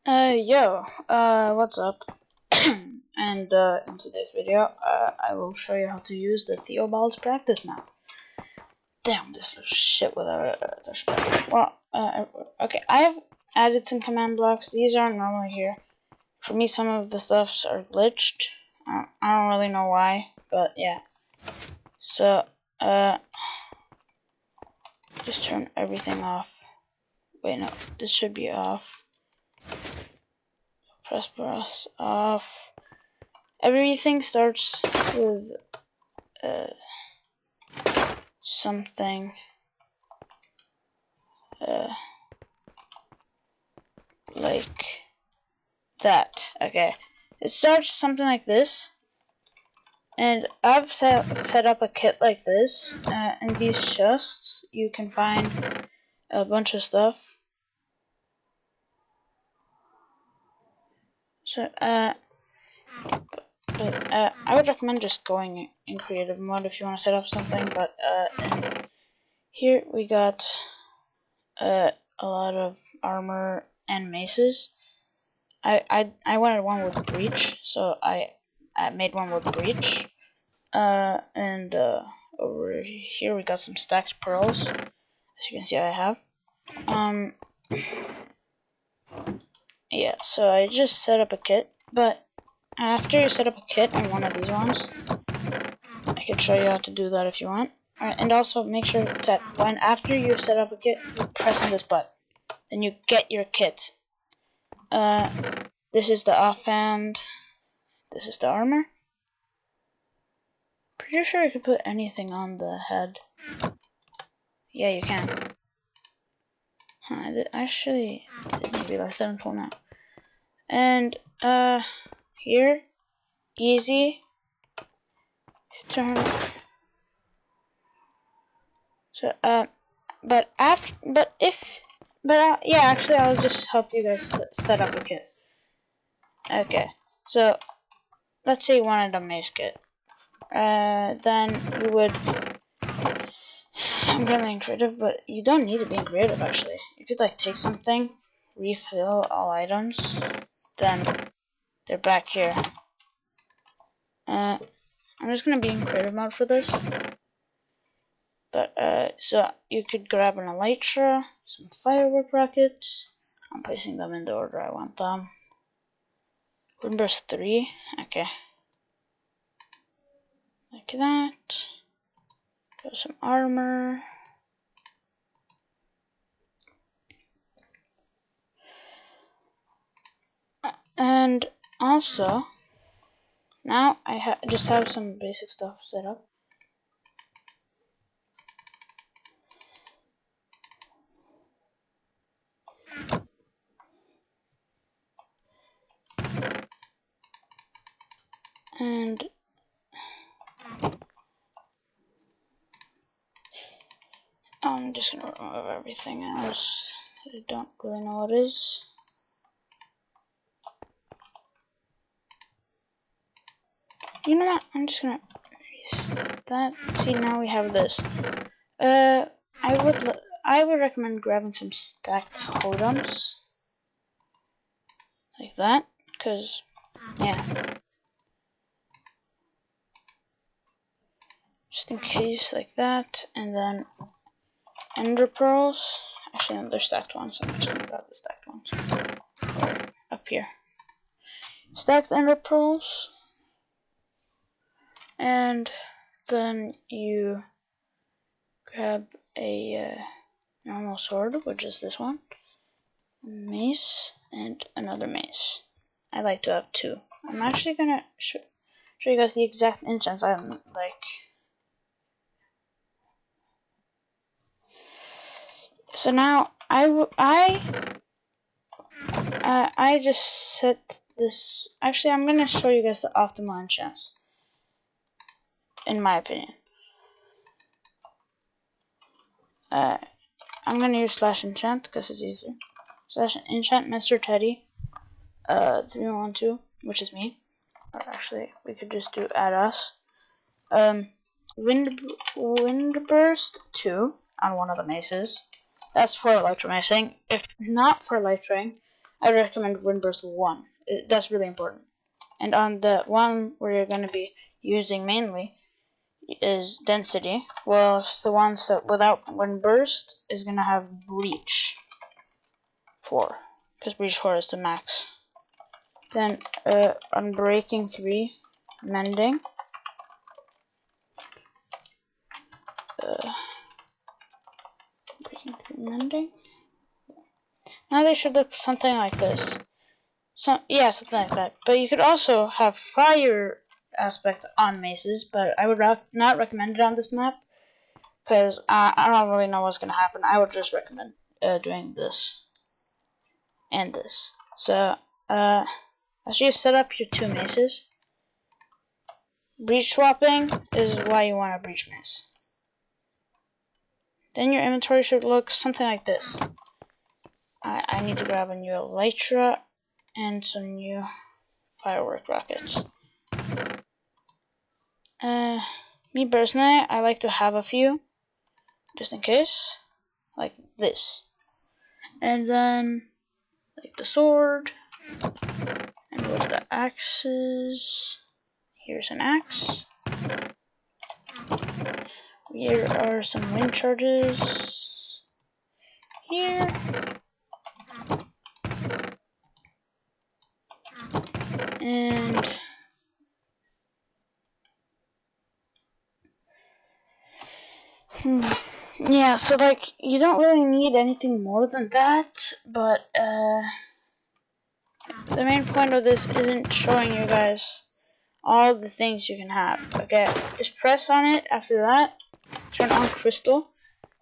What's up? And in today's video, I will show you how to use the Theobald's practice map. Damn, this looks shit without a spell. Well, okay, I have added some command blocks. These aren't normally here. For me, some of the stuffs are glitched. I don't really know why, but yeah. So, just turn everything off. Wait, no, this should be off. Press off. Everything starts with something like that. Okay, it starts something like this, and I've set up a kit like this. In these chests, you can find a bunch of stuff. So, I would recommend just going in creative mode if you want to set up something. But here we got a lot of armor and maces. I wanted one with breach, so I made one with breach. And over here we got some stacked pearls. As you can see, I have. Yeah, so I just set up a kit, but after you set up a kit on one of these ones, I can show you how to do that if you want. And also make sure that after you set up a kit, you press on this button. Then you get your kit. This is the offhand. This is the armor. Pretty sure you could put anything on the head. Yeah, you can. I actually didn't realize that until now. And here, easy. Turn. So yeah, actually, I'll just help you guys set up a kit. Okay, so let's say you wanted a mace kit. Then you would. I'm really in creative, but you don't need to be in creative actually. You could like take something, refill all items, then they're back here. I'm just gonna be in creative mode for this. But so you could grab an elytra, some firework rockets. I'm placing them in the order I want them. Windburst 3, okay. Like that. Got some armor. And also, now I just have some basic stuff set up. And I'm just gonna remove everything else that I don't really know what is. You know what? I'm just gonna reset that. See, now we have this. I would recommend grabbing some stacked totems like that, cause yeah, just in case like that, and then ender pearls. Actually, no, they're stacked ones. So I'm just gonna grab the stacked ones up here. Stacked ender pearls. And then you grab a normal sword, which is this one, mace, and another mace. I like to have two. I'm actually gonna show you guys the exact enchants I like. So now I just set this. Actually, I'm gonna show you guys the optimal enchants, in my opinion. I'm gonna use /enchant because it's easier. /enchant Mr. Teddy 312, which is me. Or actually, we could just do add us. Windburst 2 on one of the maces. That's for elytra macing. If not for elytraing, I recommend Windburst 1. That's really important. And on the one where you're going to be using mainly is Density, whilst the ones that without Windburst is going to have Breach 4, because Breach 4 is the max. Then on Breaking 3, Mending. Breaking 3, Mending. Now they should look something like this. Yeah, something like that. But you could also have Fire aspect on maces, but I would not recommend it on this map, because I don't really know what's going to happen. I would just recommend doing this and this. So, as you set up your 2 maces, breach swapping is why you want a breach mace. Then your inventory should look something like this. I need to grab a new Elytra and some new firework rockets. Me personally, I like to have a few, just in case, like this. And then, like the sword, and where's the axes? Here's an axe. Here are some wind charges. Here. And yeah, so like you don't really need anything more than that, but the main point of this isn't showing you guys all the things you can have. Okay, just press on it. After that, turn on crystal,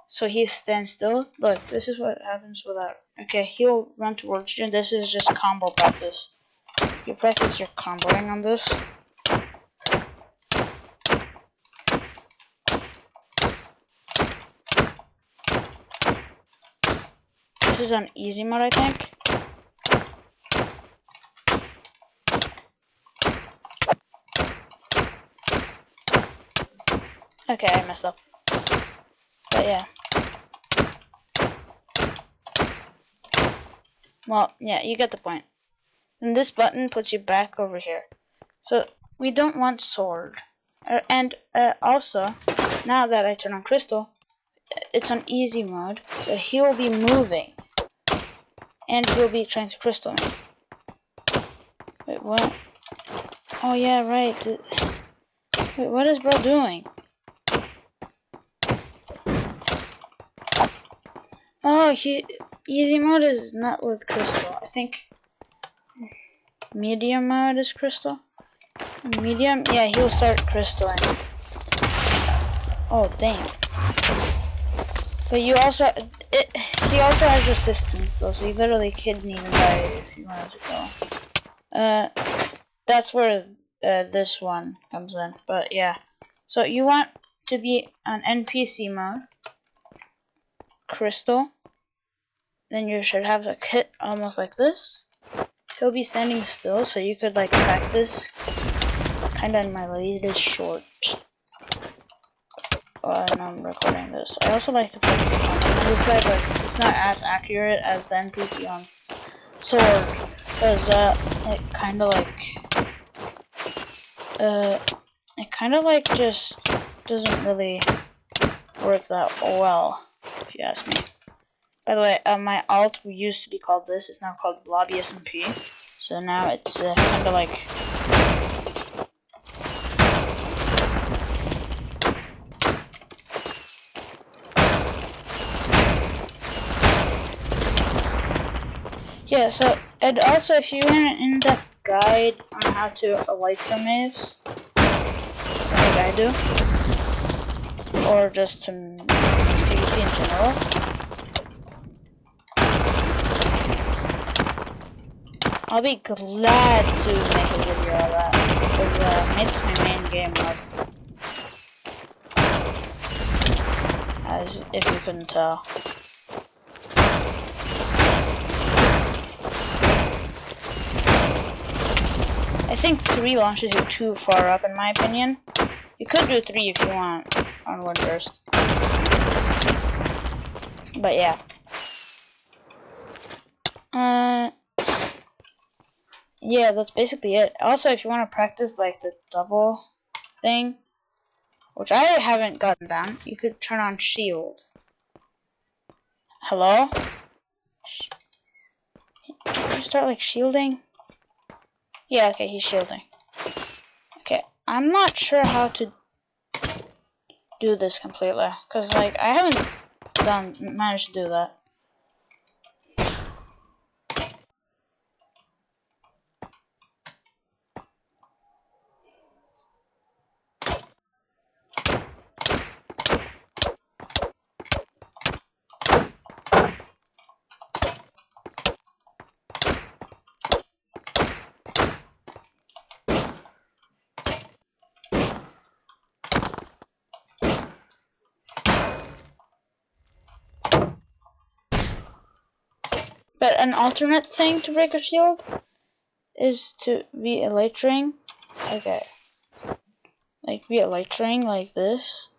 so he stands still. Look, this is what happens without. Okay, he'll run towards you. This is just combo practice. You practice your comboing on this. This is on easy mode, I think. Okay, I messed up. But yeah. Well, yeah, you get the point. Then this button puts you back over here. So, we don't want sword. And also, now that I turn on crystal, it's on easy mode, so he will be moving. And he'll be trying to crystal me. Wait, what? Oh yeah, right. Wait, what is bro doing? Oh, easy mode is not with crystal. I think medium mode is crystal. Medium, yeah, he'll start crystalling. Oh dang. But you also, he also has resistance though, so you literally couldn't even die if you wanted to go. That's where this one comes in. But yeah, so you want to be on NPC mode, crystal. Then you should have a kit almost like this. He'll be standing still, so you could like practice kinda in my latest short. When I'm recording this. I also like to practice combat on this guy, but it's not as accurate as the NPC on sword, because it kind of like just doesn't really work that well, if you ask me. By the way, my alt used to be called this. It's now called Lobby SMP. So now it's kind of like. Yeah, so, and also if you want an in-depth guide on how to Elytra Mace, like I do, or just to PvP in general, I'll be glad to make a video of that, because Mace is my main game mode, as if you couldn't tell. I think 3 launches you too far up, in my opinion. You could do 3 if you want on Windburst. But yeah. yeah, that's basically it. Also, if you want to practice like the double thing, which I haven't gotten down, you could turn on shield. Hello? Can you start like shielding? Yeah, okay, he's shielding. Okay, I'm not sure how to do this completely, because like I haven't managed to do that. But an alternate thing to break a shield is to be elytraing. Okay. Like be elytraing like this.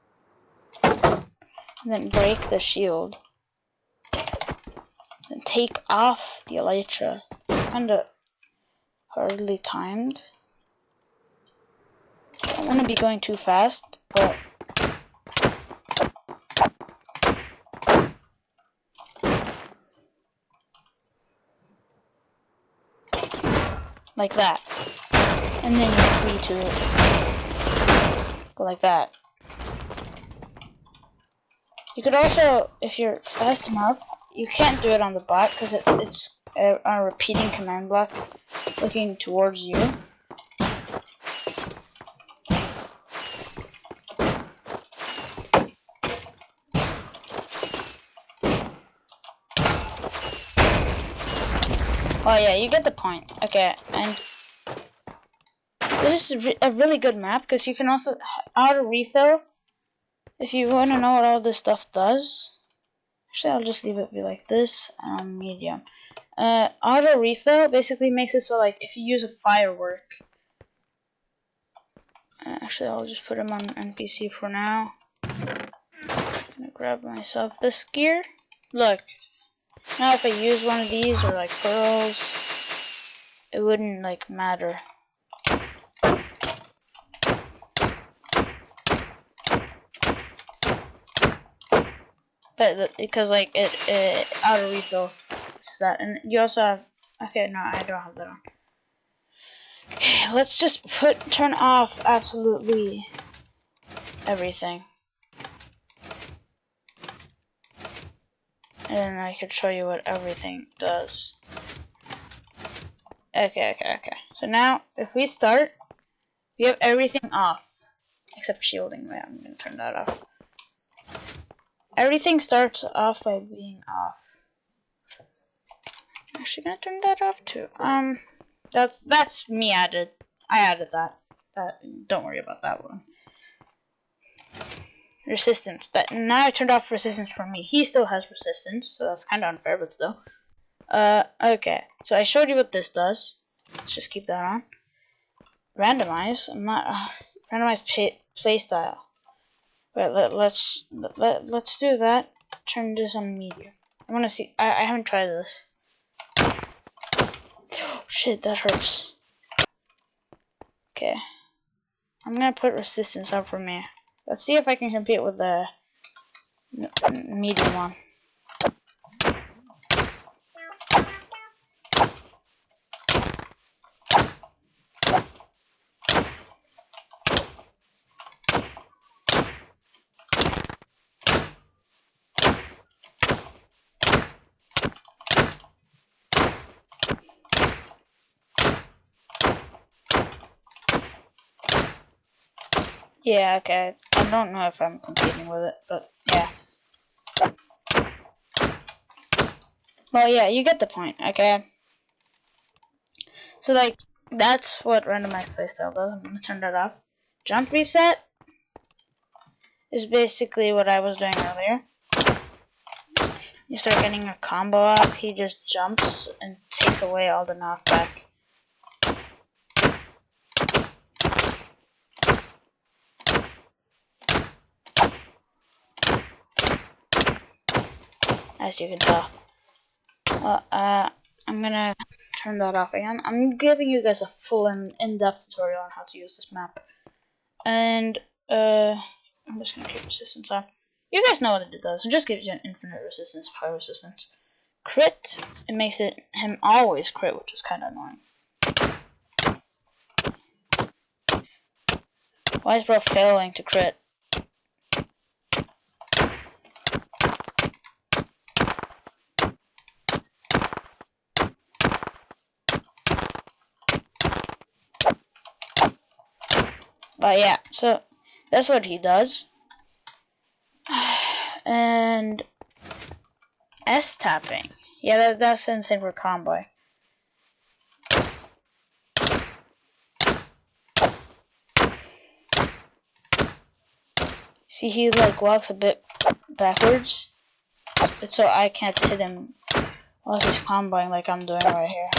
And then break the shield. Then take off the elytra. It's kinda hardly timed. I don't wanna be going too fast, but like that. And then you're free to go like that. You could also, if you're fast enough, you can't do it on the bot because it's on a repeating command block looking towards you. Oh yeah, you get the point. Okay, and this is a really good map because you can also auto refill if you want to know what all this stuff does. Actually, I'll just leave it be like this on medium. Auto refill basically makes it so like if you use a firework. Actually, I'll just put him on NPC for now. I'm gonna grab myself this gear. Look. Now if I use one of these or like pearls, it wouldn't like matter. But because like it auto refill is that, and you also have. Okay, no, I don't have that on. Okay, let's just turn off absolutely everything, and then I could show you what everything does. Okay. So now, if we start, we have everything off. Except shielding. Wait, I'm going to turn that off. Everything starts off by being off. I'm actually going to turn that off too. That's me added. I added that. Don't worry about that one. Resistance. Now I turned off resistance for me. He still has resistance, so that's kind of unfair, but still. Okay. So I showed you what this does. Let's just keep that on. Randomize. Randomize playstyle. But let's do that. Turn this on medium. I want to see. I haven't tried this. Oh, shit, that hurts. Okay. I'm gonna put resistance up for me. Let's see if I can compete with the medium one. Yeah, okay. I don't know if I'm competing with it, but yeah. Well, yeah, you get the point, okay? So, like, that's what randomized playstyle does. I'm gonna turn that off. Jump reset is basically what I was doing earlier. You start getting a combo up, he just jumps and takes away all the knockback. As you can tell. Well, I'm gonna turn that off again. I'm giving you guys a full and in-depth tutorial on how to use this map. And I'm just gonna keep resistance on. You guys know what it does. It just gives you an infinite resistance, fire resistance. Crit, it makes him always crit, which is kind of annoying. Why is bro failing to crit? But yeah, so that's what he does. And S tapping. Yeah, that's insane for combo. See, he like walks a bit backwards, but so I can't hit him while he's comboing like I'm doing right here.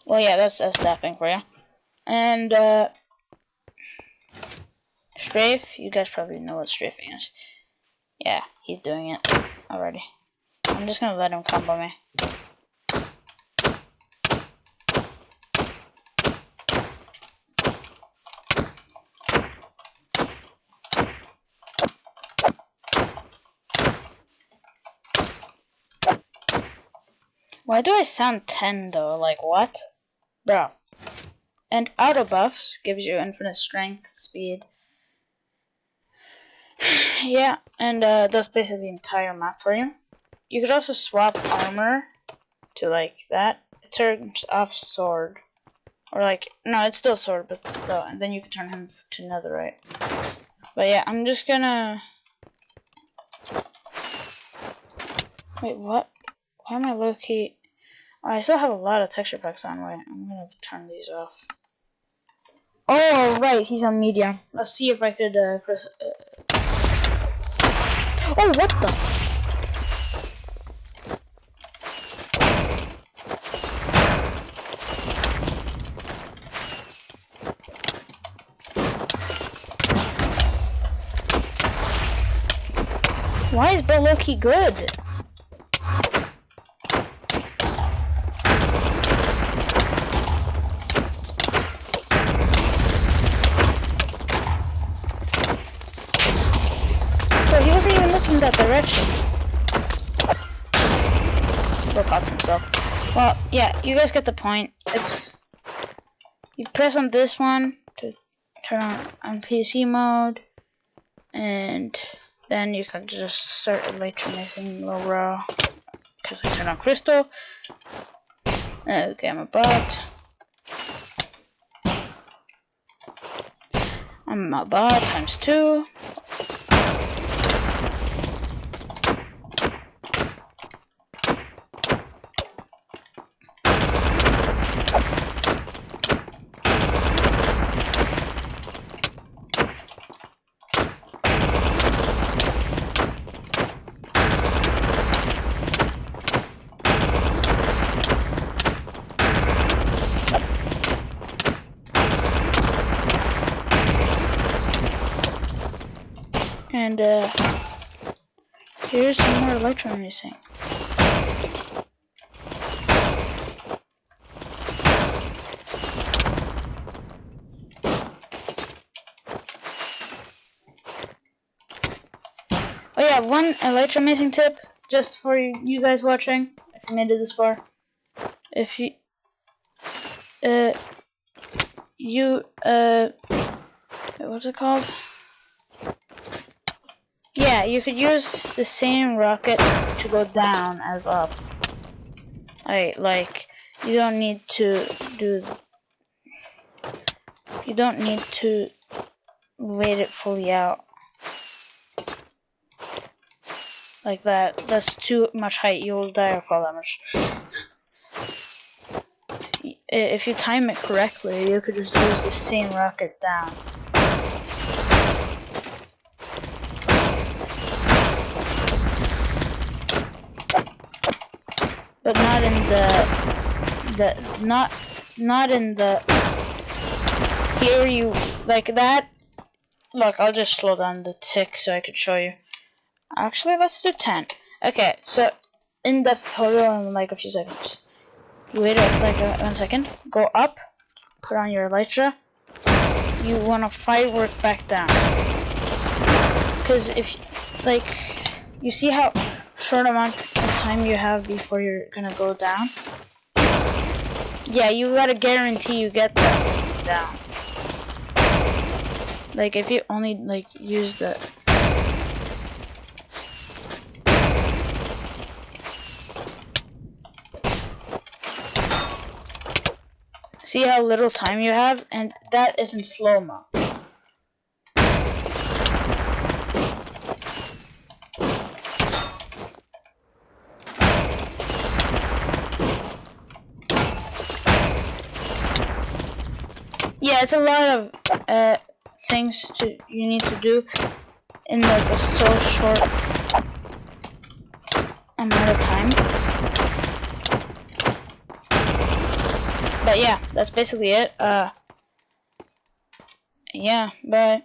Well, yeah, that's S tapping for you. And strafe, you guys probably know what strafing is. Yeah, he's doing it already. I'm just gonna let him combo me. Why do I sound 10 though? Like what? Bro. And auto buffs gives you infinite strength, speed. Yeah, and that's basically the entire map for you. You could also swap armor to like that. It turns off sword. Or like, no, it's still sword, but still. And then you can turn him to netherite. But yeah, I'm just gonna... Wait, what? Why am I low-key... Oh, I still have a lot of texture packs on. Wait, I'm gonna turn these off. Oh, right, he's on medium. Let's see if I could press... Oh, what the? Why is Bill Loki good? Bro, he wasn't even looking that direction. Bill caught himself. Well, yeah, you guys get the point. It's... You press on this one to turn on PC mode. And... then you can just start Elytra Macing low row. Because I turn on crystal. Okay, I'm a bot. I'm a bot times 2. And here's some more Elytra Macing. Oh yeah, one Elytra Macing tip, just for you guys watching, if you made it this far. If you, what's it called? Yeah, you could use the same rocket to go down as up. Like, you don't need to wait it fully out. Like that. That's too much height. You will die or fall damage. If you time it correctly, you could just use the same rocket down. But not in not in the here you like that. Look, I'll just slow down the tick so I could show you. Actually, let's do 10. Okay, so in-depth tutorial in like a few seconds. You wait like 1 second. Go up. Put on your elytra. You want to firework back down. Because if, like, you see how short amount of time you have before you're gonna go down? Yeah, you gotta guarantee you get that down. Like, if you only, like, use the... See how little time you have? And that is in slow-mo. Yeah, it's a lot of things you need to do in like a so short amount of time. But yeah, that's basically it. Yeah, bye.